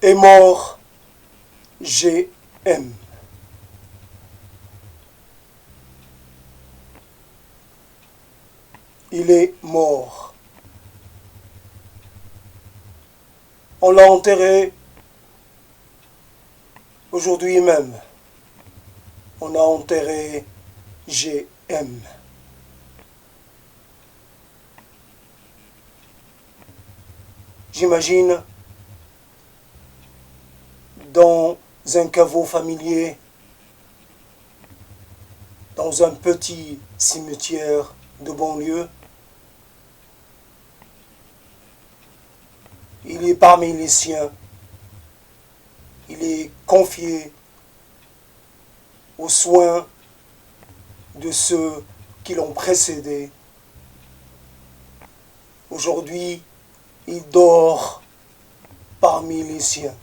est mort, GM. Il est mort. On l'a enterré aujourd'hui même. On a enterré GM. J'imagine dans un caveau familier, dans un petit cimetière de banlieue, il est parmi les siens, il est confié aux soins de ceux qui l'ont précédé. Aujourd'hui, il dort parmi les siens.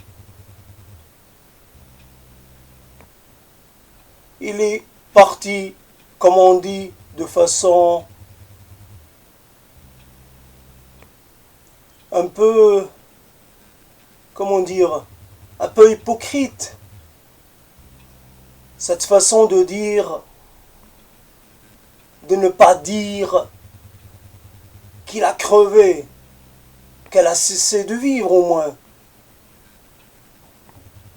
Il est parti, comme on dit, de façon un peu, comment dire, un peu hypocrite. Cette façon de dire, de ne pas dire qu'il a crevé, qu'elle a cessé de vivre au moins,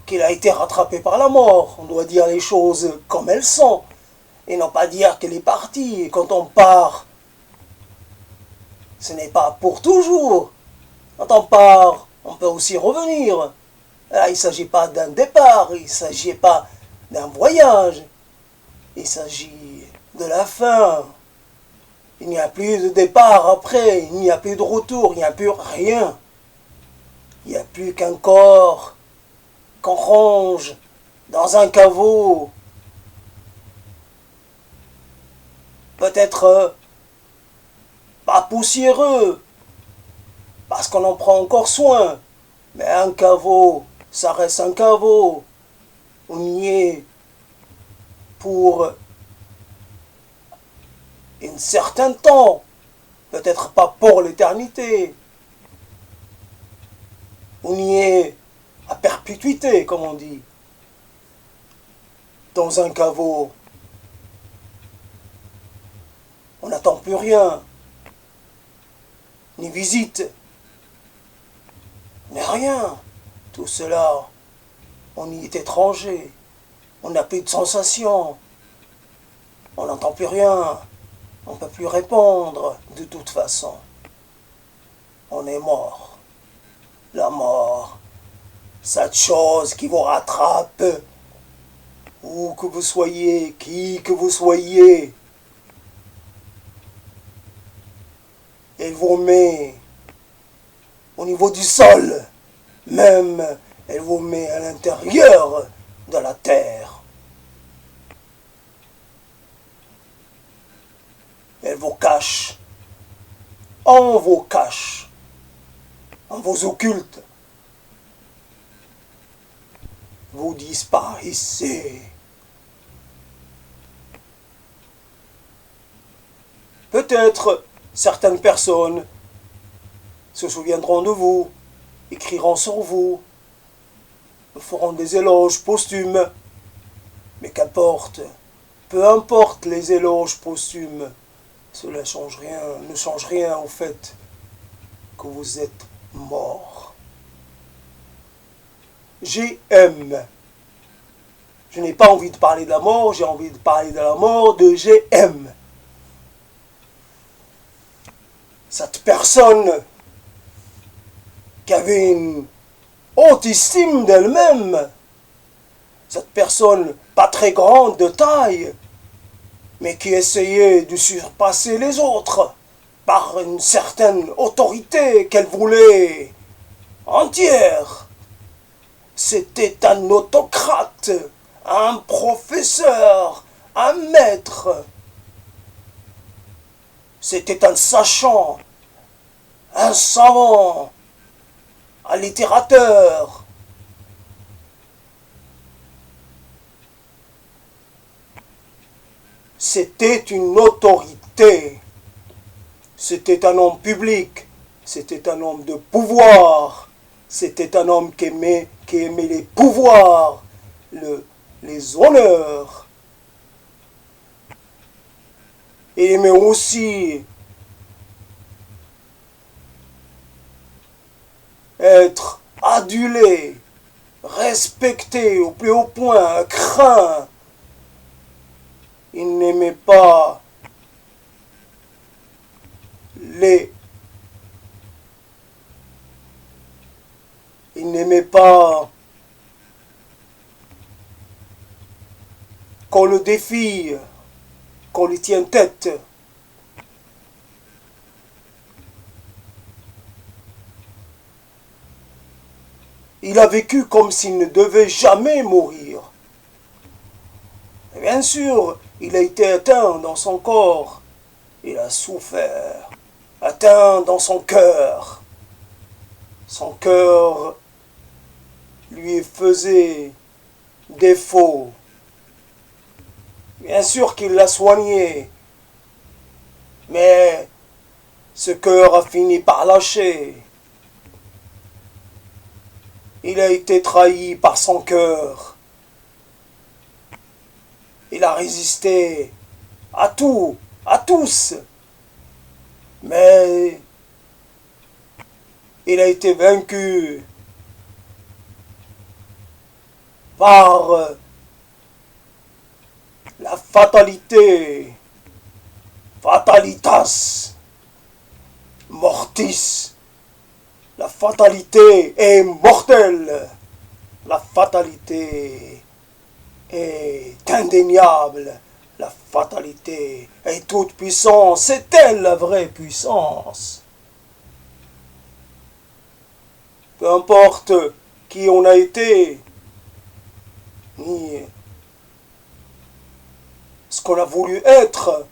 qu'il a été rattrapé par la mort. On doit dire les choses comme elles sont, et non pas dire qu'elle est partie. Et quand on part, ce n'est pas pour toujours. Quand on part, on peut aussi revenir. Là, il ne s'agit pas d'un départ, il ne s'agit pas d'un voyage, il s'agit de la fin. Il n'y a plus de départ après, il n'y a plus de retour, il n'y a plus rien. Il n'y a plus qu'un corps qu'on range dans un caveau. Peut-être pas poussiéreux, parce qu'on en prend encore soin. Mais un caveau, ça reste un caveau. On y est pour un certain temps, peut-être pas pour l'éternité. On y est à perpétuité, comme on dit. Dans un caveau, on n'attend plus rien, ni visite, ni rien. Tout cela, on y est étranger, on n'a plus de sensations, on n'entend plus rien, on ne peut plus répondre de toute façon. On est mort. La mort, cette chose qui vous rattrape, où que vous soyez, qui que vous soyez, elle vous met au niveau du sol, même elle vous met à l'intérieur de la terre. Elle vous cache, on vous cache, on vous occulte. Vous disparaissez. Peut-être certaines personnes se souviendront de vous, écriront sur vous, feront des éloges posthumes, mais qu'importe, peu importe les éloges posthumes, cela ne change rien au fait que vous êtes mort. GM. Je n'ai pas envie de parler de la mort, j'ai envie de parler de la mort de GM. Cette personne qui avait une haute estime d'elle-même, cette personne pas très grande de taille, mais qui essayait de surpasser les autres par une certaine autorité qu'elle voulait entière. C'était un autocrate, un professeur, un maître. C'était un sachant, un savant, un littérateur. C'était une autorité. C'était un homme public. C'était un homme de pouvoir. C'était un homme qui aimait les pouvoirs, les honneurs. Il aimait aussi être adulé, respecté au plus haut point, craint. Il n'aimait pas les... Il n'aimait pas qu'on le défie, qu'on lui tienne tête. Il a vécu comme s'il ne devait jamais mourir. Et bien sûr, il a été atteint dans son corps. Il a souffert. Atteint dans son cœur. Son cœur lui faisait défaut. Bien sûr qu'il l'a soigné. Mais ce cœur a fini par lâcher. Il a été trahi par son cœur. Il a résisté à tout, à tous. Mais il a été vaincu par la fatalité, fatalitas, mortis. La fatalité est mortelle. La fatalité est indéniable. La fatalité est toute puissance. C'est elle la vraie puissance. Peu importe qui on a été, ni ce qu'on a voulu être,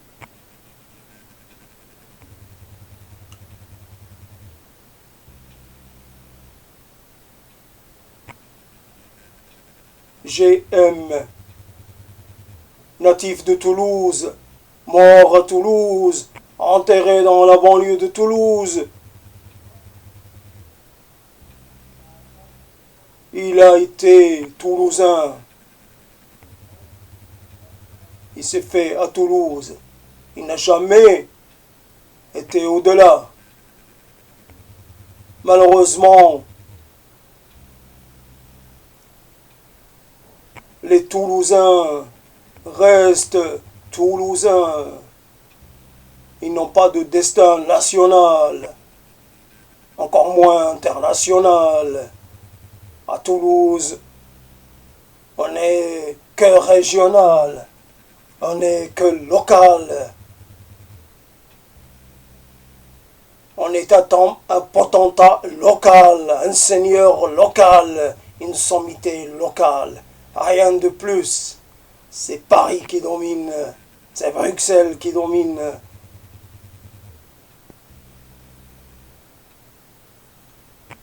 GM, natif de Toulouse, mort à Toulouse, enterré dans la banlieue de Toulouse. Il a été toulousain. Il s'est fait à Toulouse. Il n'a jamais été au-delà. Malheureusement, les Toulousains restent Toulousains. Ils n'ont pas de destin national, encore moins international. À Toulouse, on n'est que régional, on n'est que local. On est un potentat local, un seigneur local, une sommité locale. Rien de plus. C'est Paris qui domine, c'est Bruxelles qui domine.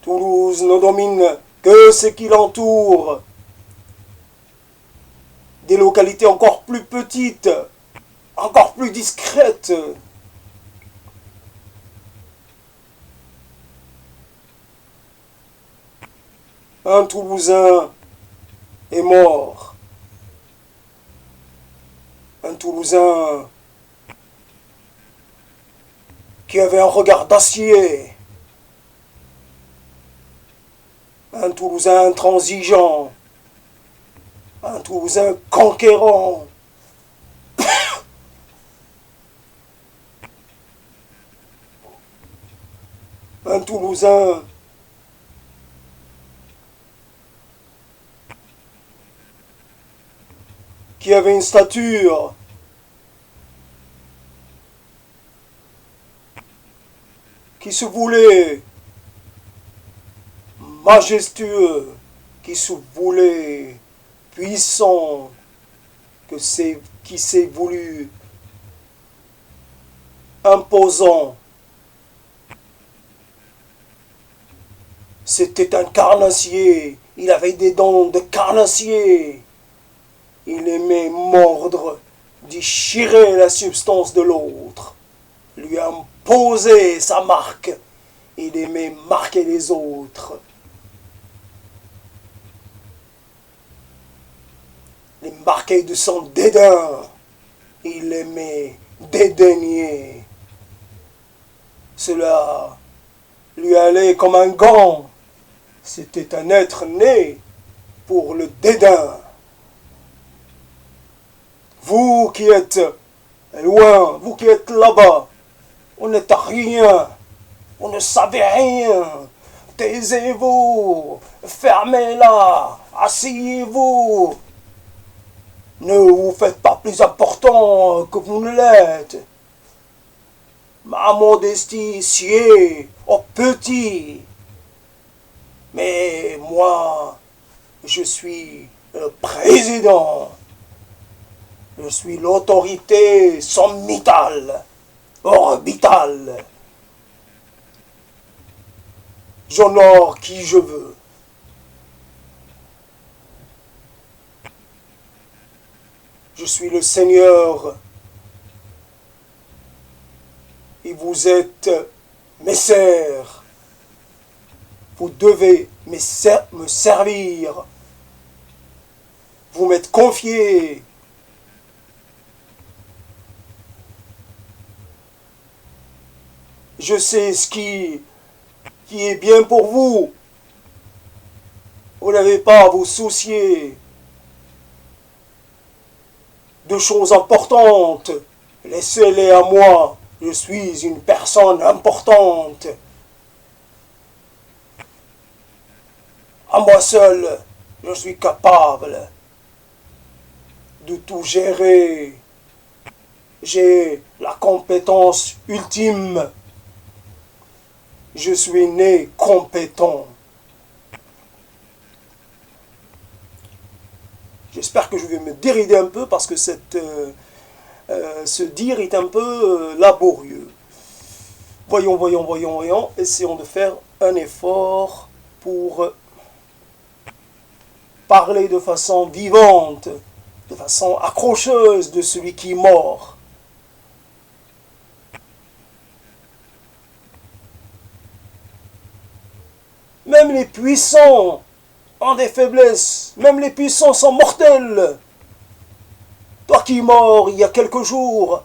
Toulouse ne domine que ce qui l'entoure. Des localités encore plus petites, encore plus discrètes. Un Toulousain est mort. Un Toulousain qui avait un regard d'acier. Un Toulousain intransigeant. Un Toulousain conquérant. Un Toulousain qui avait une stature qui se voulait majestueux, qui se voulait puissant, qui s'est voulu imposant. C'était un carnassier, il avait des dents de carnassier. Il aimait mordre, déchirer la substance de l'autre, lui imposer sa marque. Il aimait marquer les autres. les marquait de son dédain. Il aimait dédaigner. Cela lui allait comme un gant. C'était un être né pour le dédain. Vous qui êtes loin, vous qui êtes là-bas, vous n'êtes rien, vous ne savez rien. Taisez-vous, fermez-la, asseyez-vous. Ne vous faites pas plus important que vous ne l'êtes. Ma modestie sied aux petits. Mais moi, je suis le président. Je suis l'autorité sommitale, orbitale. J'honore qui je veux. Je suis le Seigneur et vous êtes mes serfs. Vous devez me servir. Vous m'êtes confiés. Je sais ce qui est bien pour vous. Vous n'avez pas à vous soucier de choses importantes. Laissez-les à moi. Je suis une personne importante. À moi seul, je suis capable de tout gérer. J'ai la compétence ultime. Je suis né compétent. J'espère que je vais me dérider un peu parce que ce dire est un peu laborieux. Voyons. Essayons de faire un effort pour parler de façon vivante, de façon accrocheuse de celui qui est mort. Même les puissants ont des faiblesses. Même les puissants sont mortels. Toi qui es mort il y a quelques jours,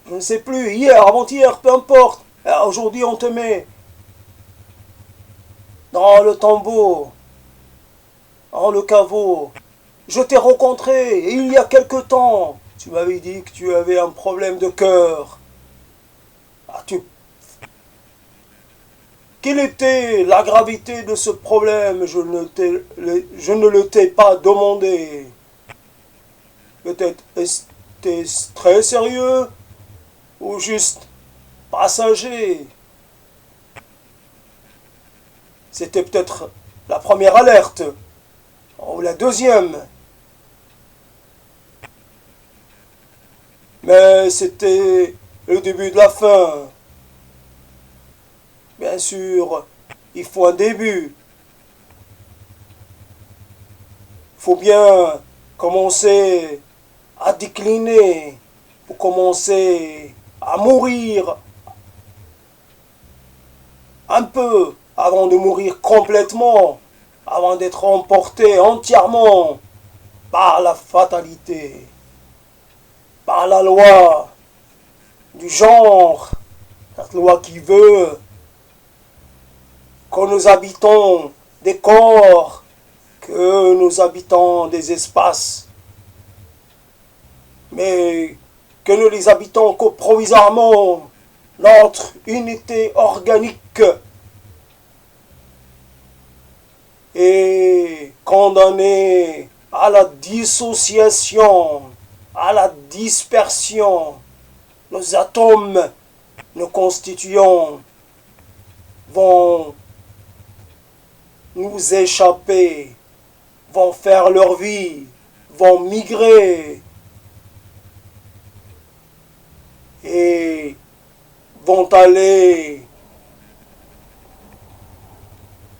je ne sais plus, hier, avant-hier, peu importe. Aujourd'hui, on te met dans le tombeau, dans le caveau. Je t'ai rencontré il y a quelque temps. Tu m'avais dit que tu avais un problème de cœur. Quelle était la gravité de ce problème? Je ne le t'ai pas demandé. Peut-être était très sérieux ou juste passager. C'était peut-être la première alerte ou la deuxième. Mais c'était le début de la fin. Bien sûr, il faut un début. Il faut bien commencer à décliner. Il faut commencer à mourir un peu avant de mourir complètement, avant d'être emporté entièrement par la fatalité, par la loi du genre, cette loi qui veut que nous habitons des corps, que nous habitons des espaces, mais que nous les habitons que provisoirement. Notre unité organique est condamnée à la dissociation, à la dispersion. Nos atomes, nos constituants vont nous échapper, vont faire leur vie, vont migrer et vont aller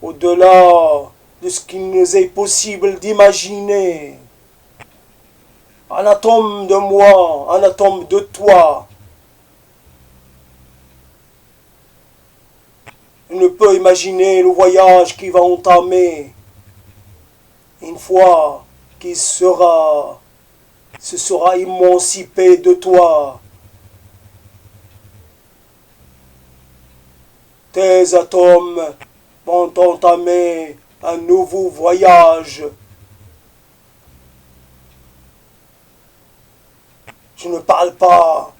au-delà de ce qu'il nous est possible d'imaginer. Un atome de moi, un atome de toi, on ne peut imaginer le voyage qui va entamer une fois qui se sera émancipé de toi. Tes atomes vont entamer un nouveau voyage. Je ne parle pas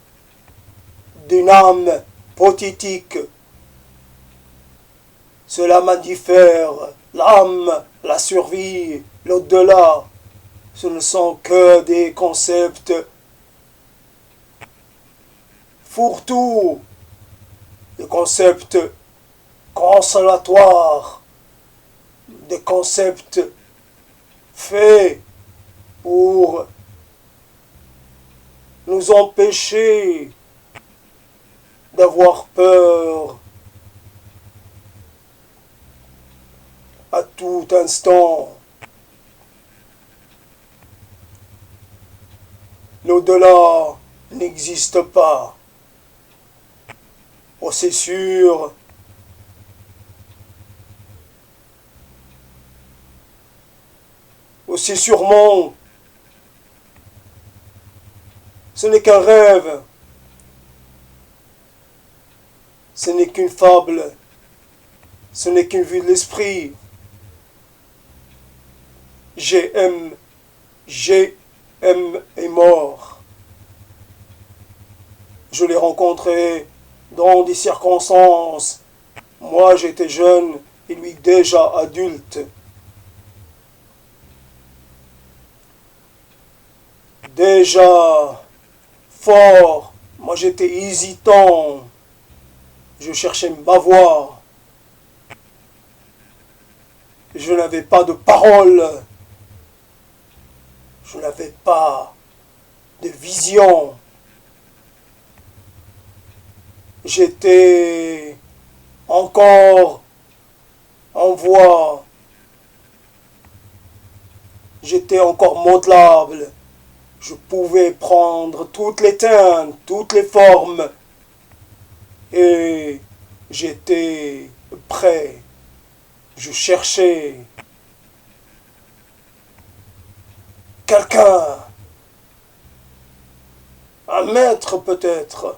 d'une âme pothétique. Cela m'indiffère. L'âme, la survie, l'au-delà, ce ne sont que des concepts fourre-tout, des concepts consolatoires, des concepts faits pour nous empêcher d'avoir peur à tout instant. L'au-delà n'existe pas. Oh, c'est sûr. Oh, c'est sûrement. Ce n'est qu'un rêve. Ce n'est qu'une fable. Ce n'est qu'une vue de l'esprit. GM est mort. Je l'ai rencontré dans des circonstances. Moi, j'étais jeune et lui déjà adulte. Déjà fort. Moi, j'étais hésitant. Je cherchais ma voix. Je n'avais pas de parole. Je n'avais pas de vision. J'étais encore en voie. J'étais encore modelable. Je pouvais prendre toutes les teintes, toutes les formes. Et j'étais prêt. Je cherchais quelqu'un, un maître peut-être,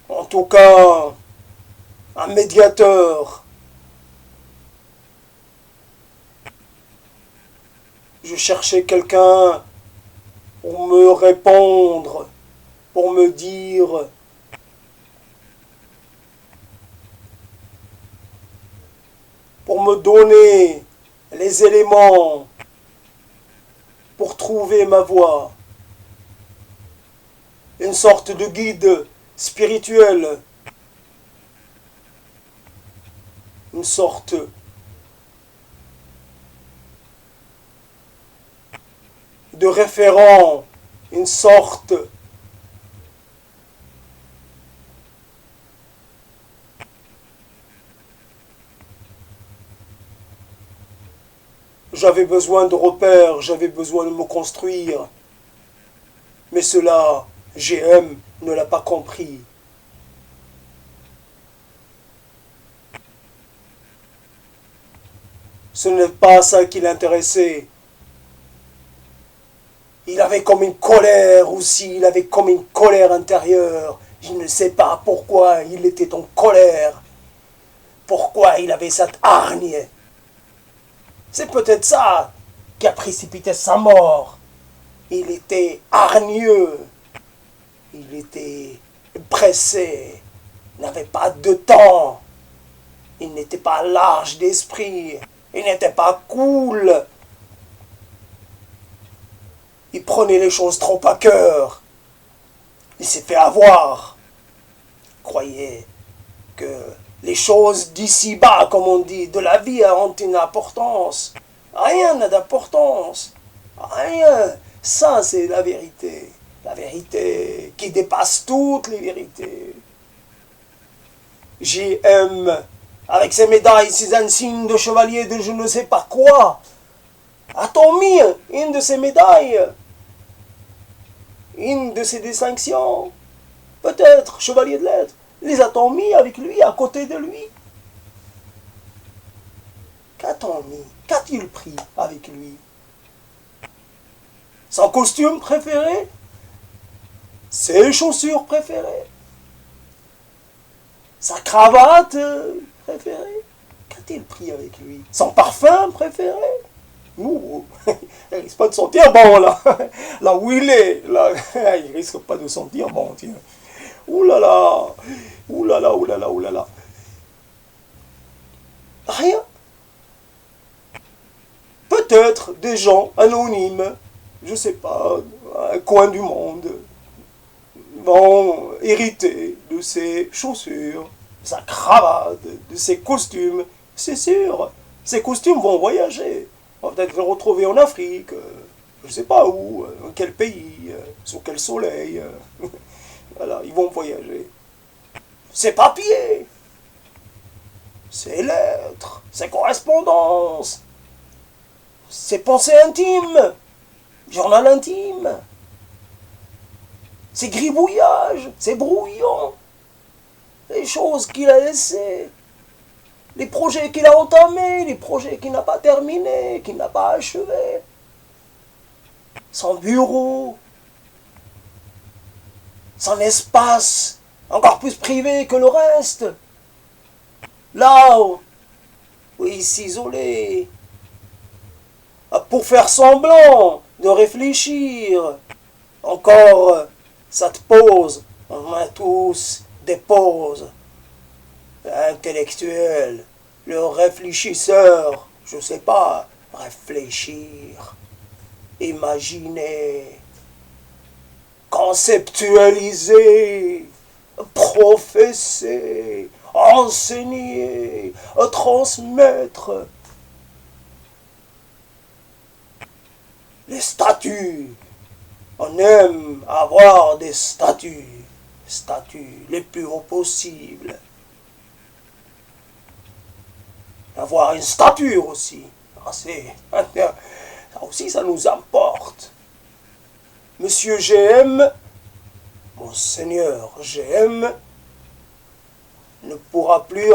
en tout cas un médiateur. Je cherchais quelqu'un pour me répondre, pour me dire pour me donner les éléments pour trouver ma voie. Une sorte de guide spirituel. Une sorte de référent. Une sorte j'avais besoin de repères, j'avais besoin de me construire. Mais cela, GM ne l'a pas compris. Ce n'est pas ça qui l'intéressait. Il avait comme une colère aussi, il avait comme une colère intérieure. Je ne sais pas pourquoi il était en colère. Pourquoi il avait cette hargne. C'est peut-être ça qui a précipité sa mort. Il était hargneux. Il était pressé. Il n'avait pas de temps. Il n'était pas large d'esprit. Il n'était pas cool. Il prenait les choses trop à cœur. Il s'est fait avoir. Il croyait que les choses d'ici-bas, comme on dit, de la vie ont une importance. Rien n'a d'importance. Rien. Ça, c'est la vérité. La vérité qui dépasse toutes les vérités. JM, avec ses médailles, ses insignes de chevalier de je ne sais pas quoi, a-t-on mis une de ses médailles, une de ses distinctions, peut-être chevalier de lettres, les a-t-on mis avec lui, à côté de lui? Qu'a-t-on mis? Qu'a-t-il pris avec lui? Son costume préféré? Ses chaussures préférées? Sa cravate préférée? Qu'a-t-il pris avec lui? Son parfum préféré? Ouh, il risque pas de sentir bon là. Là où il est, là, il risque pas de sentir bon, tiens. Ouh là là, ouh là là, ouh là là, ouh là là. Rien. Peut-être des gens anonymes, je sais pas, un coin du monde, vont hériter de ses chaussures, de sa cravate, de ses costumes. C'est sûr, ces costumes vont voyager. On va peut-être les retrouver en Afrique, je sais pas où, dans quel pays, sous quel soleil. Voilà, ils vont voyager. Ces papiers, ces lettres, ces correspondances, ces pensées intimes, journal intime, ces gribouillages, ces brouillons, les choses qu'il a laissées, les projets qu'il a entamés, les projets qu'il n'a pas terminés, qu'il n'a pas achevés, son bureau, son espace, encore plus privé que le reste, là où il s'isolait, pour faire semblant de réfléchir. Encore, ça te pose, on a tous des pauses. Intellectuel, le réfléchisseur, je sais pas, réfléchir, imaginer, conceptualiser, professer, enseigner, transmettre. Les statuts, on aime avoir des statuts les plus hauts possibles. Avoir une stature aussi, ça aussi ça nous importe. Monsieur GM, Monseigneur GM, ne pourra plus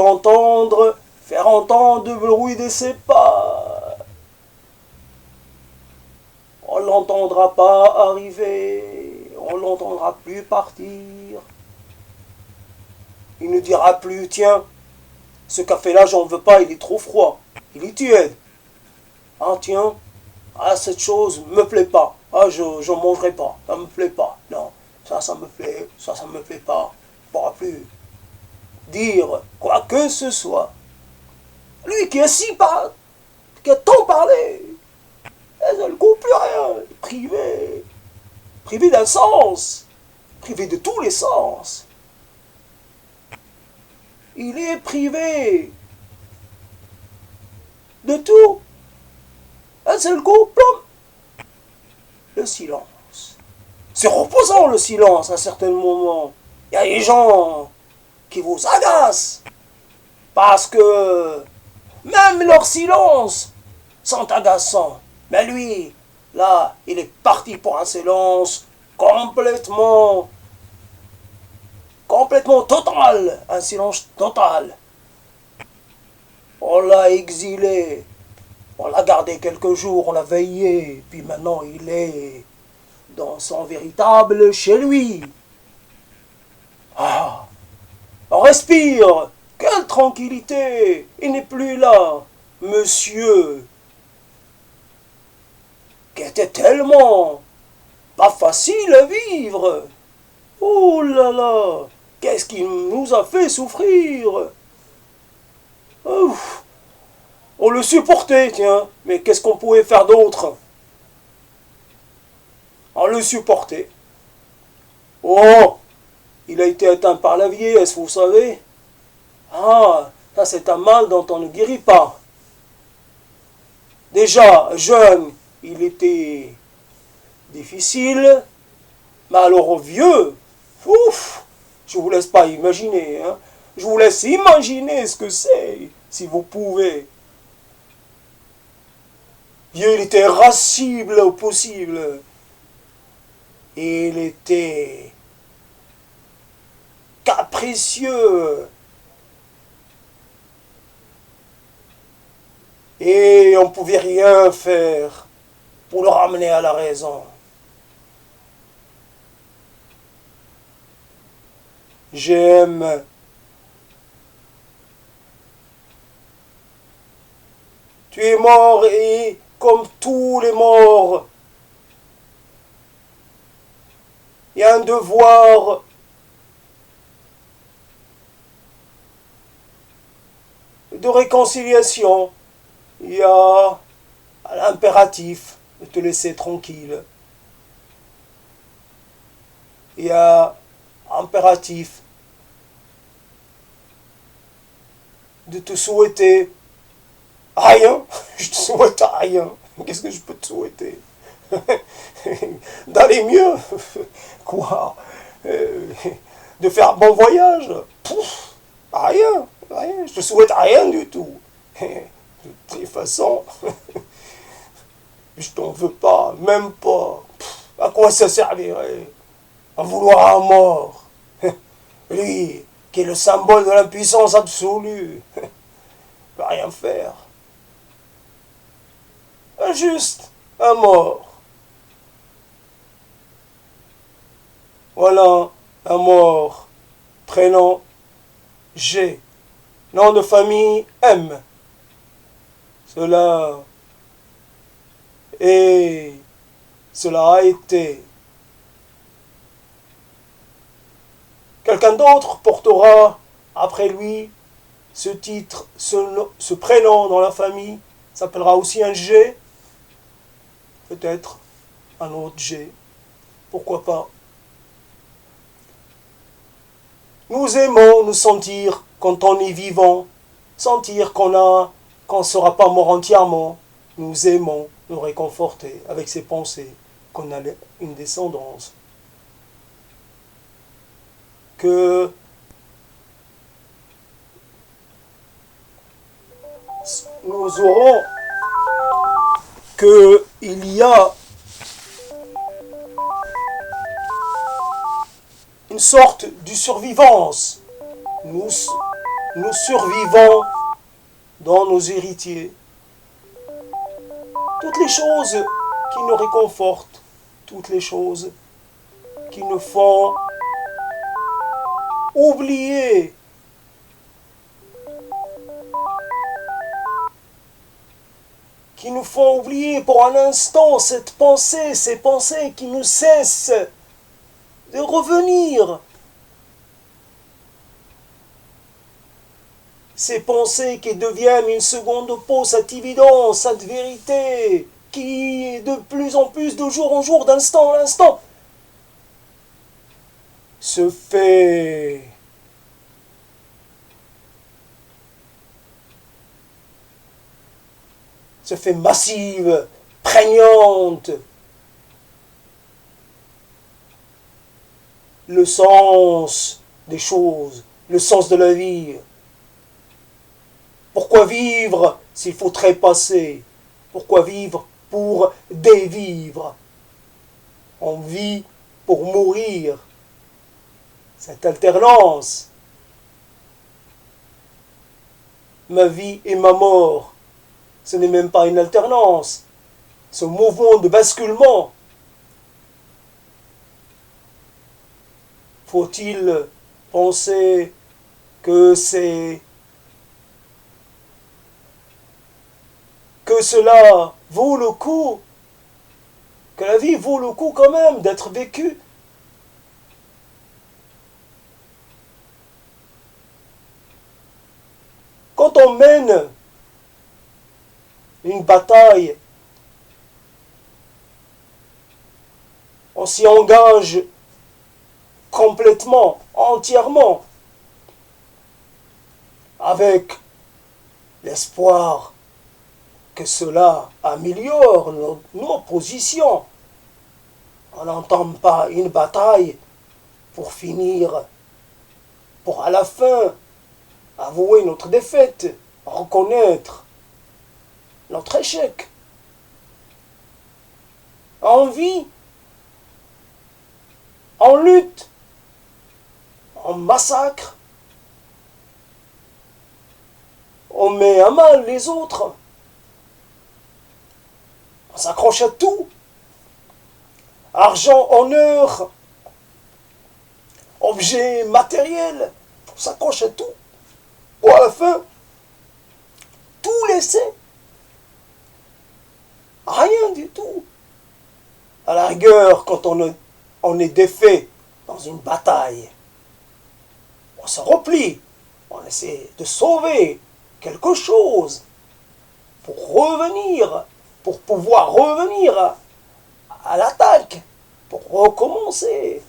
faire entendre le bruit de ses pas. On ne l'entendra pas arriver, on ne l'entendra plus partir. Il ne dira plus, tiens, ce café-là, j'en veux pas, il est trop froid, il est tiède. Ah tiens, cette chose me plaît pas. Ah, je n'en mangerai pas, ça me plaît pas. Non, ça me plaît, ça me plaît pas. Il ne pourra plus dire quoi que ce soit. Lui qui est qui a tant parlé, elle ne compte plus rien, privé d'un sens, privé de tous les sens. Il est privé de tout. Un seul coup, plom, le silence. C'est reposant le silence à certains moments. Il y a des gens qui vous agacent parce que même leur silence sont agaçants. Mais lui, là, il est parti pour un silence complètement total, un silence total. On l'a exilé, on l'a gardé quelques jours, on l'a veillé, puis maintenant il est dans son véritable chez lui. Ah, on respire, quelle tranquillité, il n'est plus là, monsieur, qui était tellement pas facile à vivre. Oh là là, qu'est-ce qui nous a fait souffrir? Ouf, on le supportait, tiens, mais qu'est-ce qu'on pouvait faire d'autre? On le supportait. Oh, il a été atteint par la vieillesse, vous savez. Ah, ça c'est un mal dont on ne guérit pas. Déjà, jeune, il était difficile, mais alors vieux, ouf, je vous laisse pas imaginer, hein. Je vous laisse imaginer ce que c'est, si vous pouvez. Vieux, il était irascible au possible. Il était capricieux. Et on ne pouvait rien faire pour le ramener à la raison. j'aime. Tu es mort et, comme tous les morts, il y a un devoir de réconciliation. Il y a l'impératif de te laisser tranquille. Il y a impératif de te souhaiter rien. Je te souhaite rien. Qu'est-ce que je peux te souhaiter? D'aller mieux. Quoi? De faire bon voyage? Pouf, rien. Rien. Je te souhaite rien du tout. De toute façon, je t'en veux pas, même pas. À quoi ça servirait? À vouloir un mort. Lui, qui est le symbole de l'impuissance absolue, ne peut rien faire. Juste un mort. Voilà, un mort. Prénom G. Nom de famille M. Cela est, cela a été. Quelqu'un d'autre portera après lui ce titre, ce prénom dans la famille, s'appellera aussi un G, peut-être un autre G, pourquoi pas. Nous aimons nous sentir quand on est vivant, sentir qu'on ne sera pas mort entièrement. Nous aimons nous réconforter avec ces pensées qu'on a une descendance. Que nous aurons qu'il y a une sorte de survivance. Nous survivons dans nos héritiers. Toutes les choses qui nous réconfortent, toutes les choses qui nous font oublier pour un instant cette pensée, ces pensées qui ne cessent de revenir. Ces pensées qui deviennent une seconde peau, cette évidence, cette vérité, qui de plus en plus, de jour en jour, d'instant en instant, se fait massive, prégnante. Le sens des choses, le sens de la vie. Pourquoi vivre s'il faut trépasser? Pourquoi vivre pour dévivre? On vit pour mourir. Cette alternance. Ma vie et ma mort. Ce n'est même pas une alternance. Ce mouvement de basculement. Faut-il penser que cela vaut le coup, que la vie vaut le coup quand même d'être vécue? Quand on mène une bataille, on s'y engage complètement, entièrement, avec l'espoir que cela améliore nos positions. On n'entame pas une bataille pour finir, pour à la fin avouer notre défaite, reconnaître notre échec. On vit, on lutte, on massacre, on met à mal les autres, on s'accroche à tout. Argent, honneur, objet matériel, on s'accroche à tout, pour à la fin, tout laisser, rien du tout. À la rigueur, quand on est défait dans une bataille, on se replie, on essaie de sauver quelque chose pour revenir, pour pouvoir revenir à l'attaque, pour recommencer.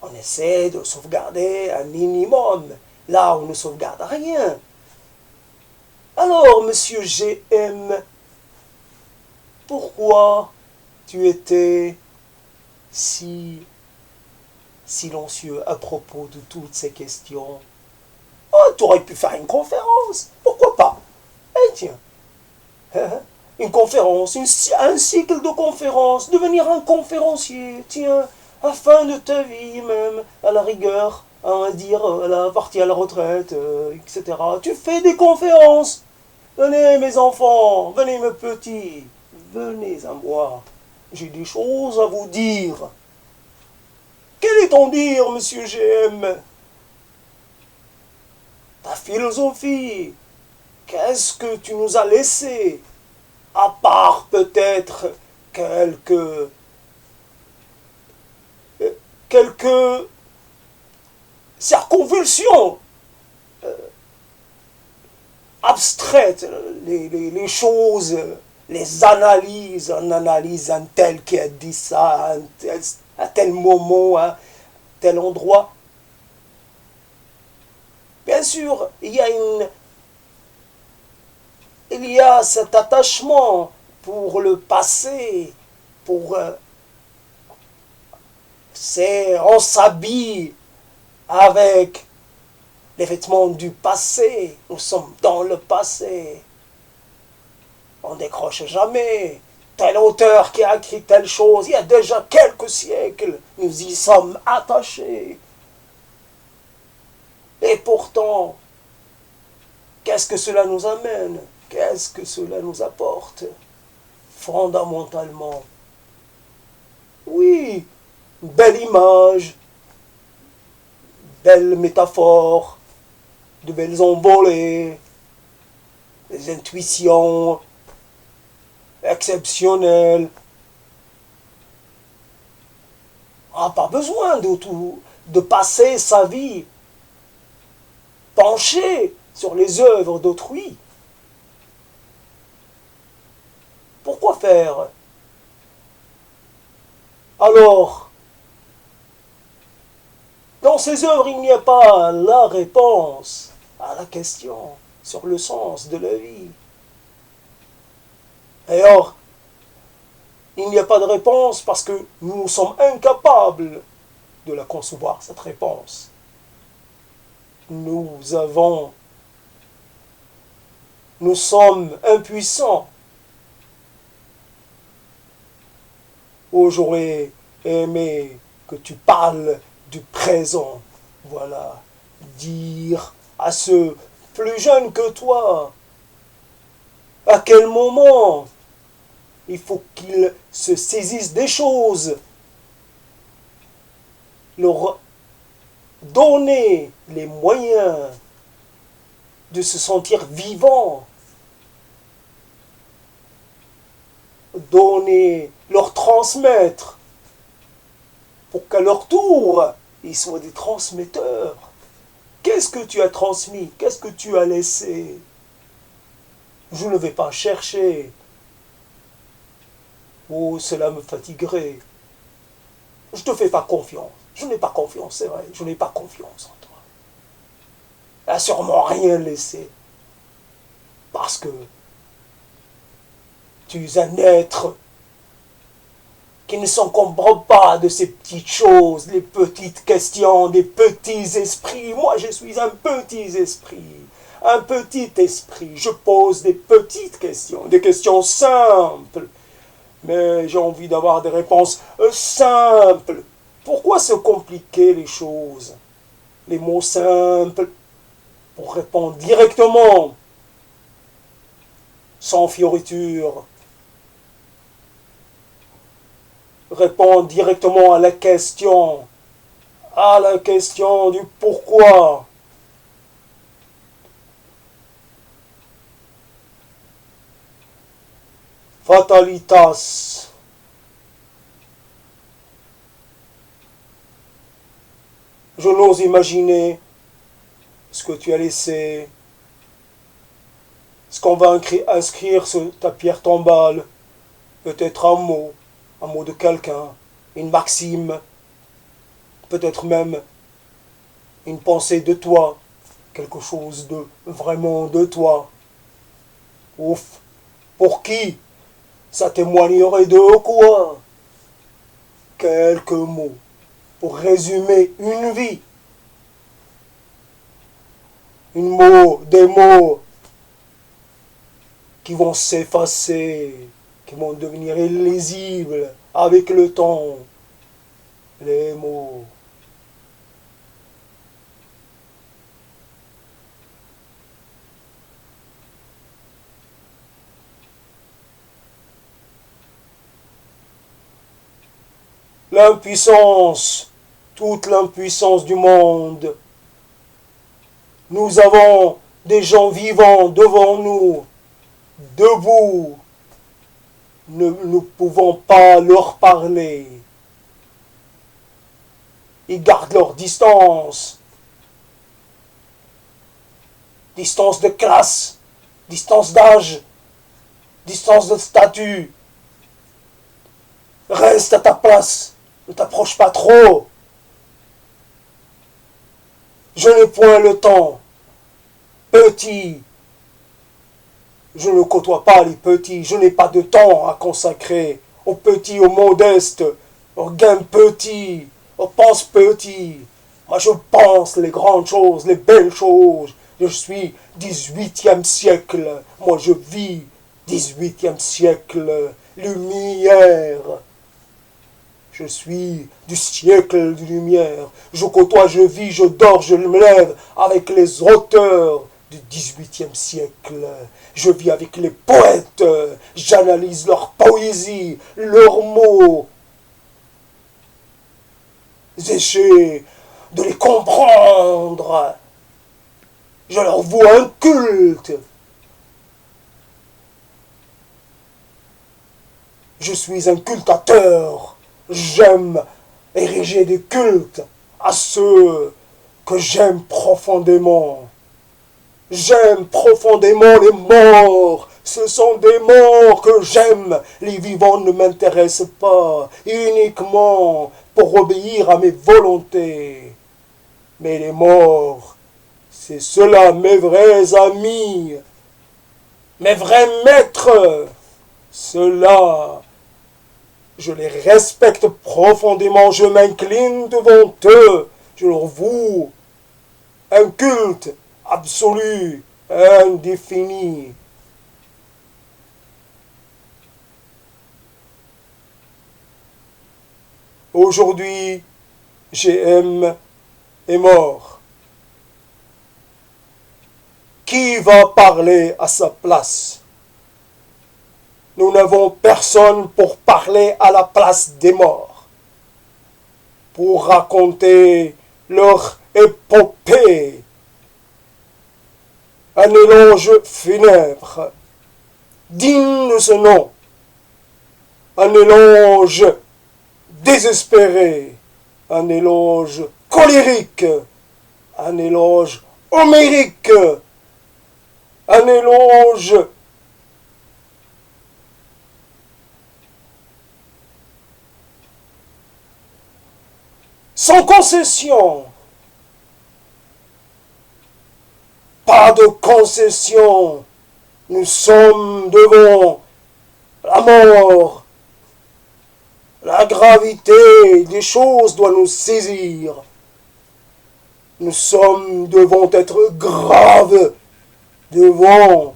On essaie de sauvegarder un minimum. Là, on ne sauvegarde rien. Alors, monsieur GM, pourquoi tu étais si silencieux à propos de toutes ces questions? Oh, tu aurais pu faire une conférence. Pourquoi pas? Eh tiens, une conférence, un cycle de conférences, devenir un conférencier, tiens, à la fin de ta vie même, à la rigueur, à dire, à la partie à la retraite, etc. Tu fais des conférences. Venez mes enfants, venez mes petits, venez à moi. J'ai des choses à vous dire. Quel est ton dire, monsieur GM? Ta philosophie, qu'est-ce que tu nous as laissé? À part peut-être quelques circonvulsions abstraites, les choses, les analyses, on analyse un tel qui a dit ça à tel moment, à tel endroit. Bien sûr, il y a cet attachement pour le passé, on s'habille avec les vêtements du passé, nous sommes dans le passé. On ne décroche jamais. Tel auteur qui a écrit telle chose, il y a déjà quelques siècles, nous y sommes attachés. Et pourtant, qu'est-ce que cela nous amène? Qu'est-ce que cela nous apporte? Fondamentalement, oui, belle image, belle métaphore, de belles envolées, des intuitions exceptionnelles. On n'a pas besoin de passer sa vie penché sur les œuvres d'autrui. Pourquoi faire? Alors, dans ces œuvres, il n'y a pas la réponse à la question sur le sens de la vie. D'ailleurs, il n'y a pas de réponse parce que nous sommes incapables de la concevoir, cette réponse. Nous sommes impuissants. Oh, j'aurais aimé que tu parles du présent. Voilà. Dire à ceux plus jeunes que toi, à quel moment il faut qu'ils se saisissent des choses, leur donner les moyens de se sentir vivants, leur transmettre, pour qu'à leur tour, ils soient des transmetteurs. Qu'est-ce que tu as transmis? Qu'est-ce que tu as laissé? Je ne vais pas chercher. Oh, cela me fatiguerait. Je ne te fais pas confiance. Je n'ai pas confiance, c'est vrai. Je n'ai pas confiance en toi. Tu n'as sûrement rien laissé. Parce que tu es un être qui ne s'encombre pas de ces petites choses, les petites questions, des petits esprits. Moi, je suis un petit esprit. Un petit esprit. Je pose des petites questions, des questions simples. Mais j'ai envie d'avoir des réponses simples. Pourquoi se compliquer les choses? Les mots simples, pour répondre directement, sans fioriture. Réponds directement à la question du pourquoi. Fatalitas. Je n'ose imaginer ce que tu as laissé, ce qu'on va inscrire sur ta pierre tombale, peut-être un mot de quelqu'un, une maxime, peut-être même une pensée de toi, quelque chose de vraiment de toi. Ouf, pour qui ça témoignerait de quoi? Quelques mots pour résumer une vie. Des mots qui vont s'effacer, qui vont devenir illisibles avec le temps. Les mots. L'impuissance, toute l'impuissance du monde. Nous avons des gens vivants devant nous, debout. Nous ne pouvons pas leur parler. Ils gardent leur distance. Distance de classe, distance d'âge, distance de statut. Reste à ta place, ne t'approche pas trop. Je n'ai point le temps. Petit, je ne côtoie pas les petits, je n'ai pas de temps à consacrer aux petits, aux modestes, aux gains petits, aux penses petits. Moi je pense les grandes choses, les belles choses. Je suis 18e siècle, moi je vis 18e siècle, lumière. Je suis du siècle de lumière. Je côtoie, je vis, je dors, je me lève avec les auteurs du 18e siècle. Je vis avec les poètes. J'analyse leur poésie, leurs mots. J'essaie de les comprendre. Je leur voue un culte. Je suis un cultateur. J'aime ériger des cultes à ceux que j'aime profondément. J'aime profondément les morts. Ce sont des morts que j'aime. Les vivants ne m'intéressent pas uniquement pour obéir à mes volontés. Mais les morts, c'est ceux-là mes vrais amis, mes vrais maîtres. Ceux-là, je les respecte profondément, je m'incline devant eux, je leur voue un culte absolu, indéfini. Aujourd'hui, GM est mort. Qui va parler à sa place? Nous n'avons personne pour parler à la place des morts, pour raconter leur épopée. Un éloge funèbre, digne de ce nom, un éloge désespéré, un éloge colérique, un éloge homérique, un éloge sans concession. Pas de concession. Nous sommes devant la mort. La gravité des choses doit nous saisir. Nous devons être graves devant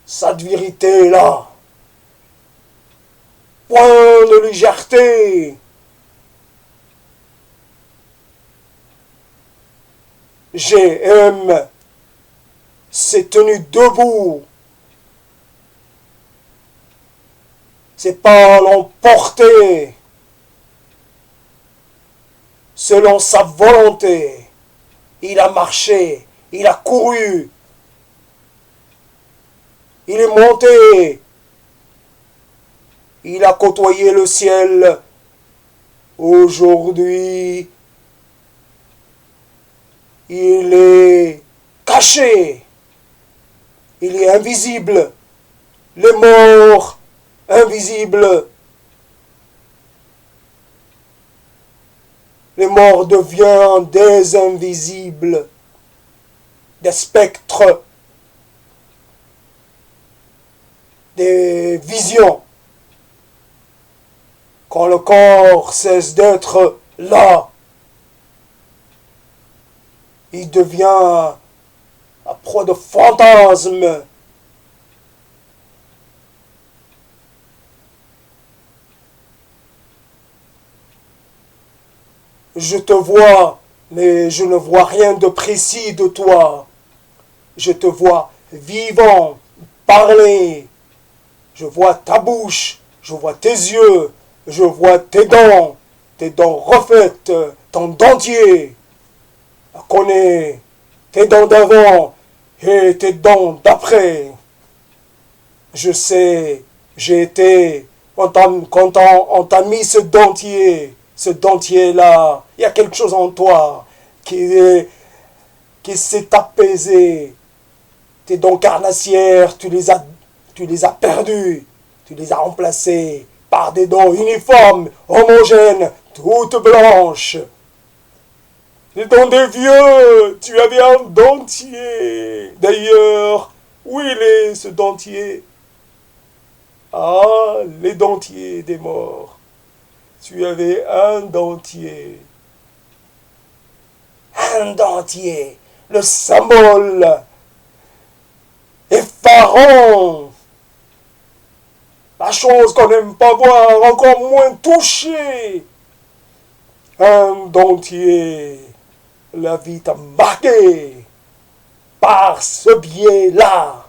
cette vérité-là. Point de légèreté. GM s'est tenu debout. Ses pas l'ont porté selon sa volonté. Il a marché, il a couru, il est monté, il a côtoyé le ciel. Aujourd'hui, il est caché, il est invisible, les morts invisibles. Les morts deviennent des invisibles, des spectres, des visions. Quand le corps cesse d'être là, il devient la proie de fantasmes. Je te vois, mais je ne vois rien de précis de toi. Je te vois vivant, parler. Je vois ta bouche, je vois tes yeux, je vois tes dents refaites, ton dentier. Je connais tes dents d'avant et tes dents d'après. Je sais, j'ai été, quand on t'a mis ce dentier-là, il y a quelque chose en toi qui s'est apaisé. Tes dents carnassières, tu les as perdues, tu les as remplacées par des dents uniformes, homogènes, toutes blanches. Les dents des vieux, tu avais un dentier. D'ailleurs, où il est ce dentier? Ah, les dentiers des morts. Tu avais un dentier. Un dentier, le symbole effarant. La chose qu'on n'aime pas voir, encore moins toucher. Un dentier. La vie t'a marqué par ce biais-là.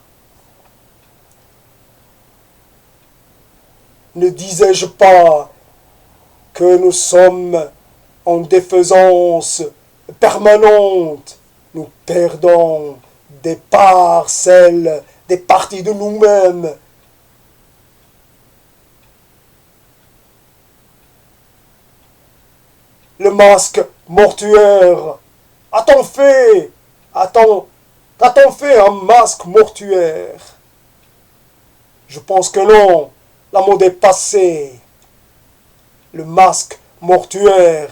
Ne disais-je pas que nous sommes en défaisance permanente? Nous perdons des parcelles, des parties de nous-mêmes. Le masque mortuaire. A-t-on fait un masque mortuaire? Je pense que non. La mode est passée. Le masque mortuaire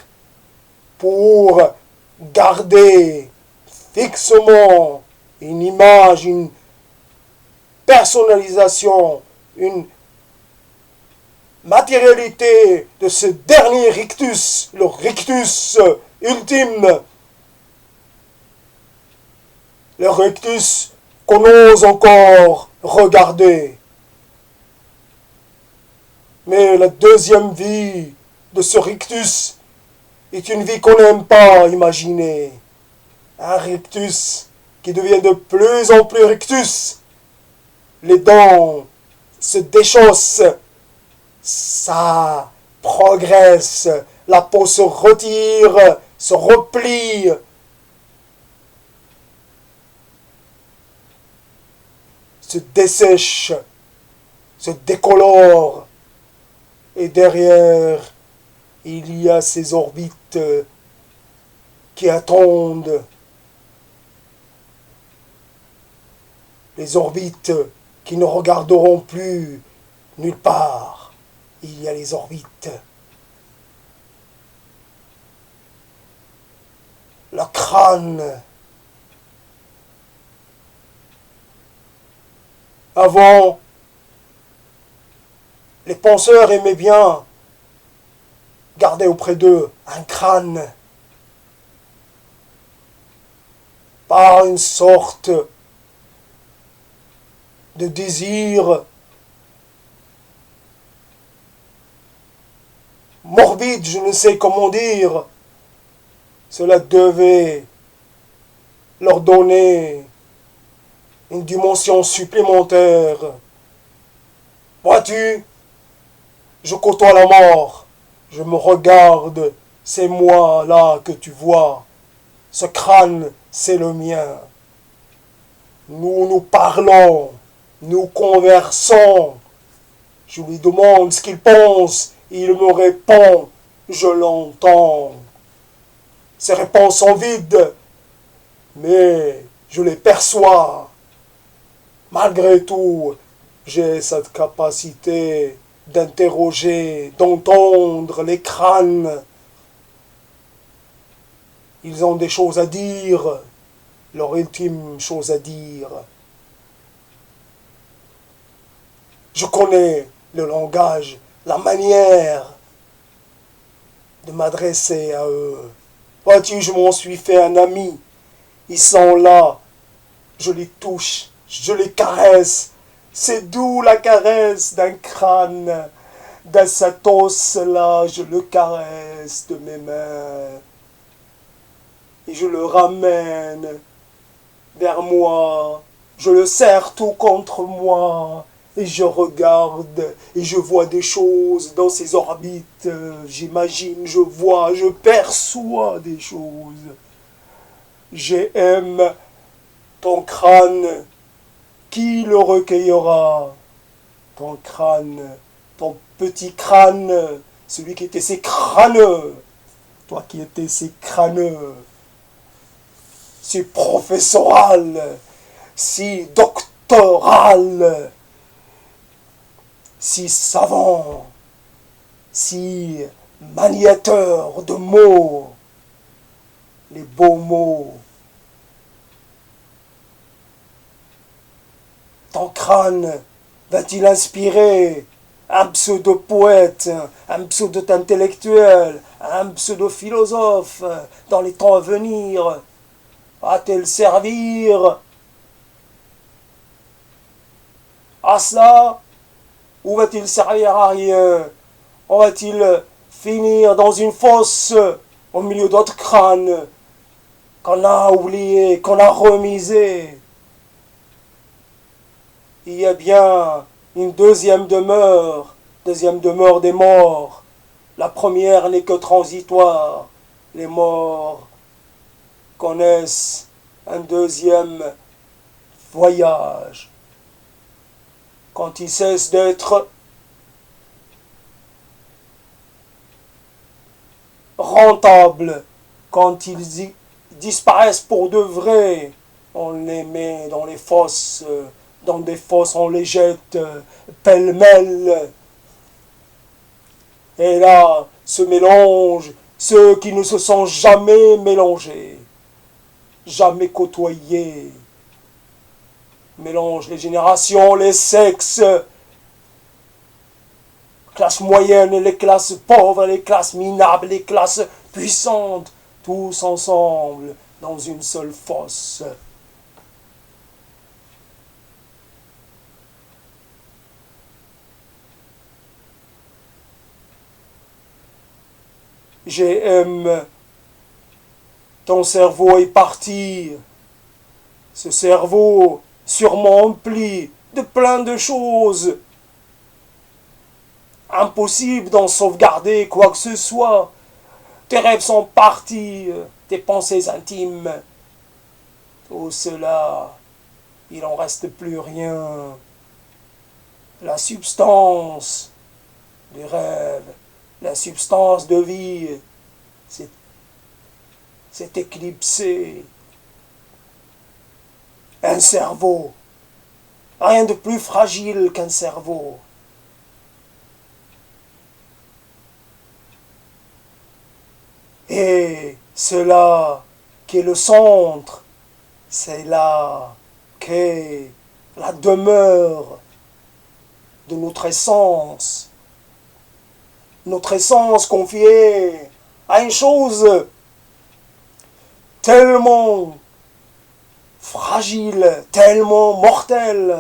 pour garder fixement une image, une personnalisation, une matérialité de ce dernier rictus, le rictus ultime, le rictus qu'on ose encore regarder. Mais la deuxième vie de ce rictus est une vie qu'on n'aime pas imaginer. Un rictus qui devient de plus en plus rictus. Les dents se déchaussent, ça progresse, la peau se retire, se replie. Se dessèche, se décolore. Et derrière, il y a ces orbites qui attendent. Les orbites qui ne regarderont plus nulle part. Il y a les orbites. Le crâne. Avant, les penseurs aimaient bien garder auprès d'eux un crâne par une sorte de désir morbide, je ne sais comment dire. Cela devait leur donner une dimension supplémentaire. Vois-tu, Je côtoie la mort. Je me regarde. C'est moi là que tu vois. Ce crâne, c'est le mien. Nous parlons. Nous conversons. Je lui demande ce qu'il pense. Il me répond. Je l'entends. Ses réponses sont vides. Mais je les perçois. Malgré tout, j'ai cette capacité d'interroger, d'entendre les crânes. Ils ont des choses à dire, leur ultime chose à dire. Je connais le langage, la manière de m'adresser à eux. Vois-tu, je m'en suis fait un ami. Ils sont là, je les touche, je les caresse. C'est doux la caresse d'un crâne, d'un cet os-là, je le caresse de mes mains. Et je le ramène vers moi, je le serre tout contre moi, et je regarde, et je vois des choses dans ses orbites, j'imagine, je vois, je perçois des choses. J'aime ton crâne, qui le recueillera? Ton crâne, ton petit crâne, celui qui était si crâneux, toi qui étais si crâneux, si professoral, si doctoral, si savant, si maniateur de mots, les beaux mots. Ton crâne va-t-il inspirer un pseudo-poète, un pseudo-intellectuel, un pseudo-philosophe dans les temps à venir? Va-t-elle servir à cela ou va-t-il servir à rien? Ou va-t-il finir dans une fosse au milieu d'autres crânes qu'on a oubliés, qu'on a remisés? Il y a bien une deuxième demeure des morts. La première n'est que transitoire. Les morts connaissent un deuxième voyage. Quand ils cessent d'être rentables, quand ils disparaissent pour de vrai, on les met dans les fosses, dans des fosses, on les jette pêle-mêle. Et là se mélangent ceux qui ne se sont jamais mélangés, jamais côtoyés. Mélange les générations, les sexes, classes moyennes, les classes pauvres, les classes minables, les classes puissantes, tous ensemble dans une seule fosse. J'aime ton cerveau est parti. Ce cerveau sûrement empli de plein de choses. Impossible d'en sauvegarder quoi que ce soit. Tes rêves sont partis, tes pensées intimes. Tout cela, il n'en reste plus rien. La substance du rêve, la substance de vie, c'est éclipsé. Un cerveau, rien de plus fragile qu'un cerveau. Et cela qui est le centre, c'est là qu'est la demeure de notre essence confiée à une chose tellement fragile, tellement mortelle.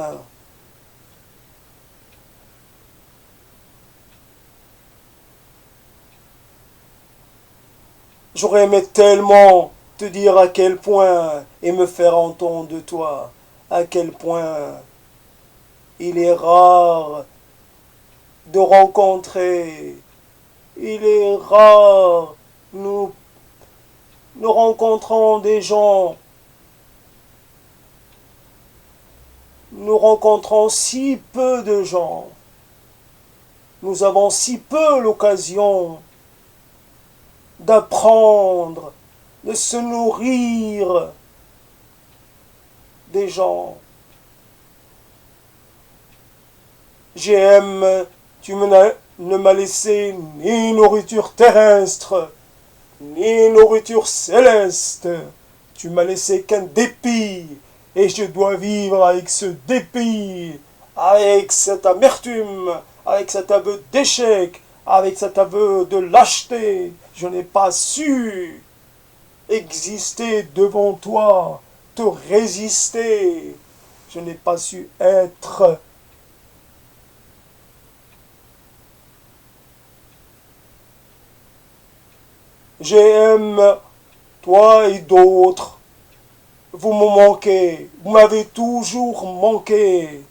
J'aurais aimé tellement te dire à quel point et me faire entendre de toi à quel point il est rare de rencontrer. Il est rare, nous rencontrons des gens. Nous rencontrons si peu de gens. Nous avons si peu l'occasion d'apprendre, de se nourrir des gens. GM, tu ne m'as laissé ni nourriture terrestre, ni nourriture céleste. Tu m'as laissé qu'un dépit, et je dois vivre avec ce dépit, avec cette amertume, avec cet aveu d'échec, avec cet aveu de lâcheté. Je n'ai pas su exister devant toi, te résister. Je n'ai pas su être GM, toi et d'autres, vous me manquez, vous m'avez toujours manqué.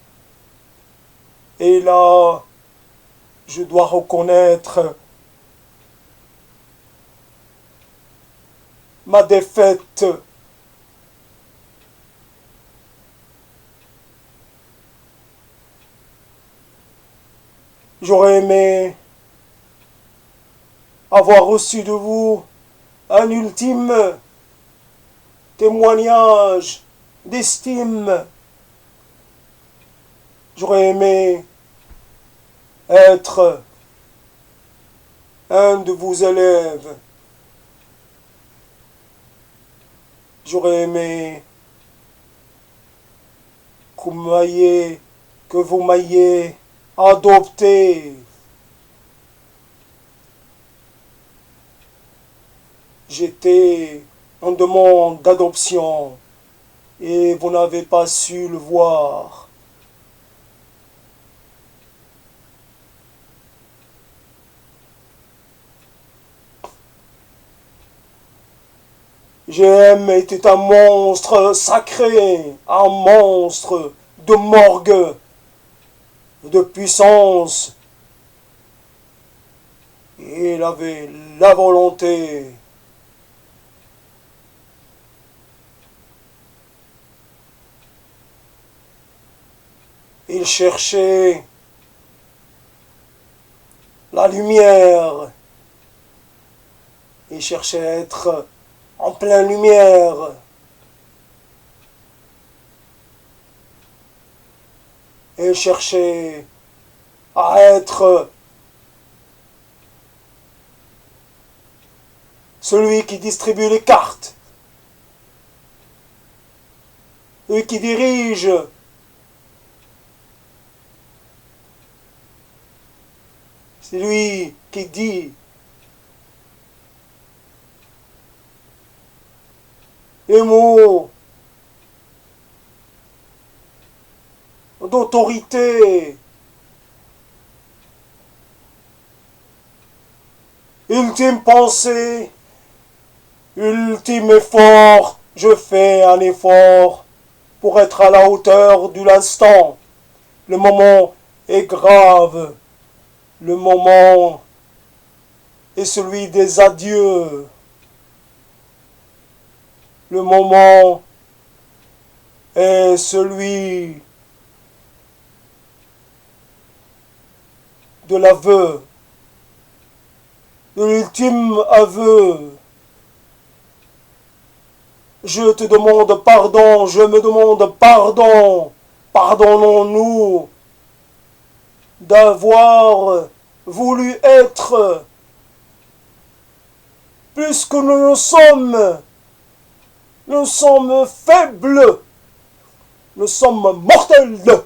Et là, je dois reconnaître ma défaite. J'aurais aimé avoir reçu de vous un ultime témoignage d'estime. J'aurais aimé être un de vos élèves. J'aurais aimé que vous m'ayez adopté. J'étais en demande d'adoption et vous n'avez pas su le voir. GM était un monstre sacré, un monstre de morgue, de puissance. Il avait la volonté. Il cherchait la lumière. Il cherchait à être en pleine lumière. Il cherchait à être celui qui distribue les cartes, celui qui dirige c'est lui qui dit les mots d'autorité. Ultime pensée, ultime effort, je fais un effort pour être à la hauteur de l'instant. Le moment est grave, le moment est celui des adieux. Le moment est celui de l'aveu, de l'ultime aveu. Je te demande pardon, je me demande pardon. Pardonnons-nous d'avoir voulu être plus que nous le sommes. Nous sommes faibles. Nous sommes mortels.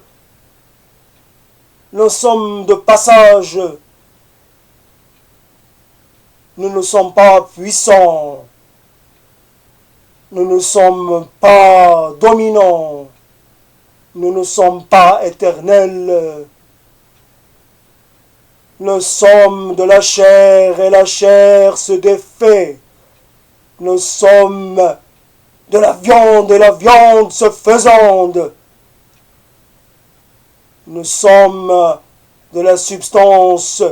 Nous sommes de passage. Nous ne sommes pas puissants. Nous ne sommes pas dominants. Nous ne sommes pas éternels. Nous sommes de la chair et la chair se défait. Nous sommes de la viande et la viande se faisande. Nous sommes de la substance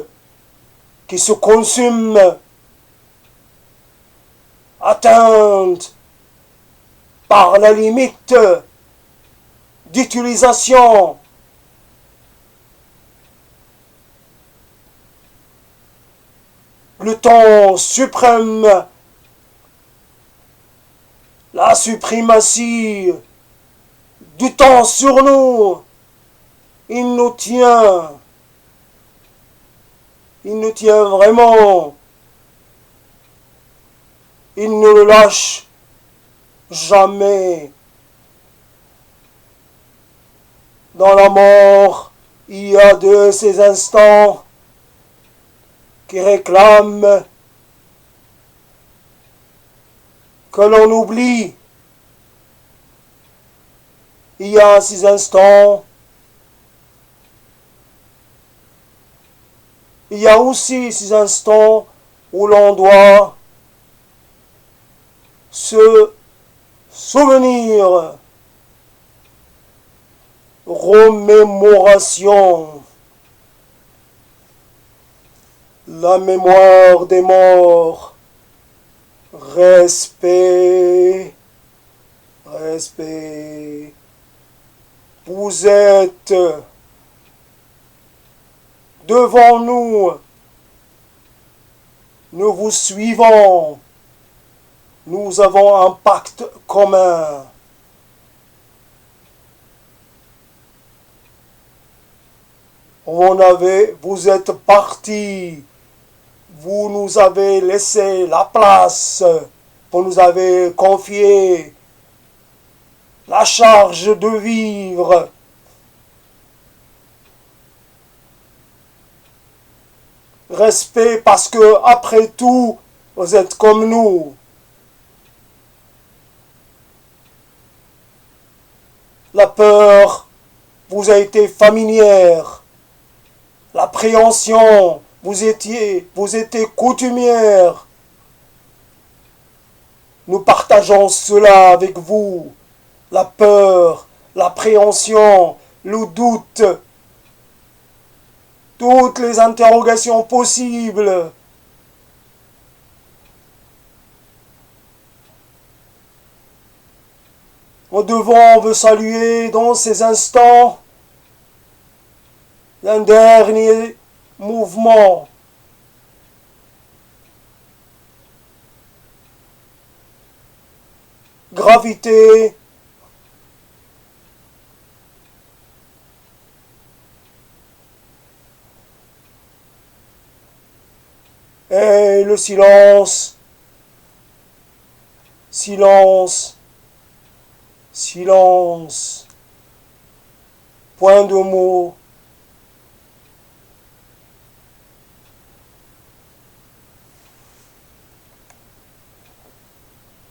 qui se consume, atteinte par la limite d'utilisation. Le temps suprême, la suprématie du temps sur nous, il nous tient vraiment, il ne le lâche jamais. Dans la mort, il y a de ces instants qui réclament que l'on oublie. Il y a ces instants, il y a aussi ces instants où l'on doit se souvenir, remémoration, la mémoire des morts, respect, respect. Vous êtes devant nous, nous vous suivons, nous avons un pacte commun. Vous êtes partis, vous nous avez laissé la place, vous nous avez confié la charge de vivre. Respect parce que, après tout, vous êtes comme nous. La peur vous a été familière. L'appréhension, vous étiez coutumière. Nous partageons cela avec vous. La peur, l'appréhension, le doute, toutes les interrogations possibles. Nous devons vous saluer dans ces instants d'un dernier mouvement. Gravité, et le silence, silence, silence, point de mots,